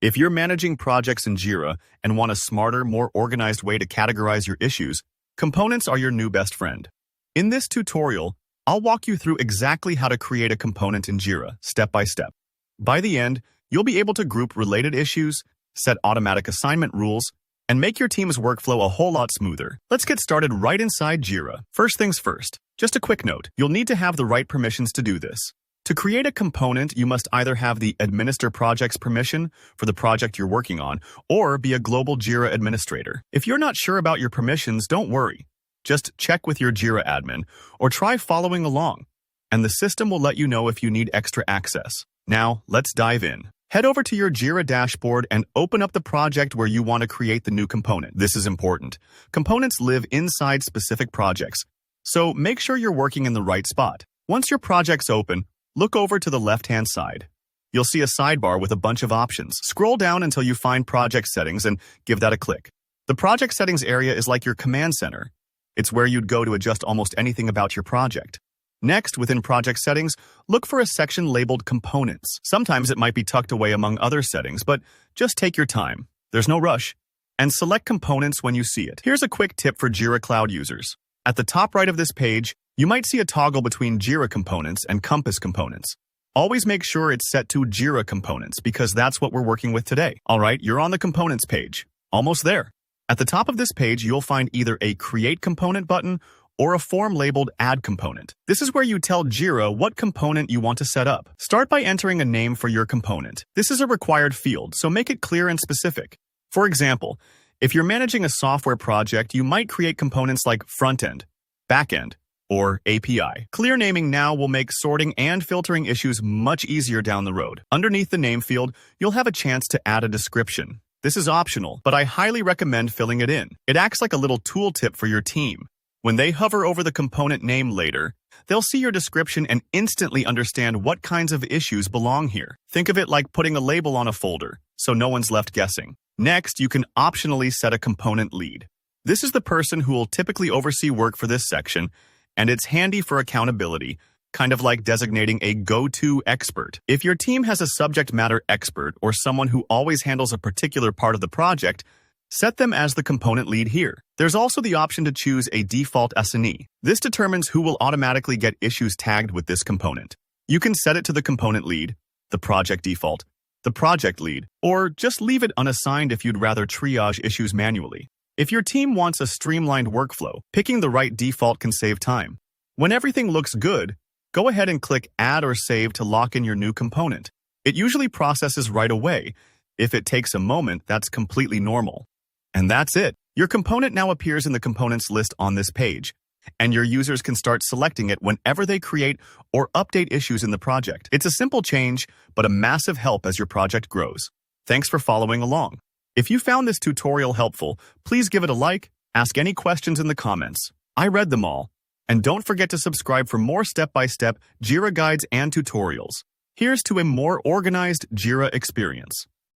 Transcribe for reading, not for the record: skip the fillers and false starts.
If you're managing projects in Jira and want a smarter, more organized way to categorize your issues, components are your new best friend. In this tutorial, I'll walk you through exactly how to create a component in Jira, step by step. By the end, you'll be able to group related issues, set automatic assignment rules, and make your team's workflow a whole lot smoother. Let's get started right inside Jira. First things first, just a quick note, you'll need to have the right permissions to do this. To create a component, you must either have the Administer Projects permission for the project you're working on, or be a global Jira administrator. If you're not sure about your permissions, don't worry. Just check with your Jira admin, or try following along, and the system will let you know if you need extra access. Now, let's dive in. Head over to your Jira dashboard and open up the project where you want to create the new component. This is important. Components live inside specific projects, so make sure you're working in the right spot. Once your project's open, look over to the left-hand side. You'll see a sidebar with a bunch of options. Scroll down until you find Project Settings and give that a click. The Project Settings area is like your command center. It's where you'd go to adjust almost anything about your project. Next, within Project Settings, look for a section labeled Components. Sometimes it might be tucked away among other settings, but just take your time. There's no rush. And select Components when you see it. Here's a quick tip for Jira Cloud users. At the top right of this page, you might see a toggle between Jira Components and Compass Components. Always make sure it's set to Jira Components because that's what we're working with today. All right, you're on the Components page. Almost there. At the top of this page, you'll find either a Create Component button or a form labeled Add Component. This is where you tell Jira what component you want to set up. Start by entering a name for your component. This is a required field, so make it clear and specific. For example, if you're managing a software project, you might create components like Frontend, Backend, or API. Clear naming now will make sorting and filtering issues much easier down the road. Underneath the name field, you'll have a chance to add a description. This is optional, but I highly recommend filling it in. It acts like a little tooltip for your team. When they hover over the component name later, they'll see your description and instantly understand what kinds of issues belong here. Think of it like putting a label on a folder, so no one's left guessing. Next, you can optionally set a component lead. This is the person who will typically oversee work for this section, and it's handy for accountability, kind of like designating a go-to expert. If your team has a subject matter expert or someone who always handles a particular part of the project, set them as the component lead here. There's also the option to choose a default S&E. This determines who will automatically get issues tagged with this component. You can set it to the component lead, the project default, the project lead, or just leave it unassigned if you'd rather triage issues manually. If your team wants a streamlined workflow, picking the right default can save time. When everything looks good, go ahead and click Add or Save to lock in your new component. It usually processes right away. If it takes a moment, that's completely normal. And that's it. Your component now appears in the components list on this page, and your users can start selecting it whenever they create or update issues in the project. It's a simple change, but a massive help as your project grows. Thanks for following along. If you found this tutorial helpful, please give it a like, ask any questions in the comments. I read them all. And don't forget to subscribe for more step-by-step Jira guides and tutorials. Here's to a more organized Jira experience.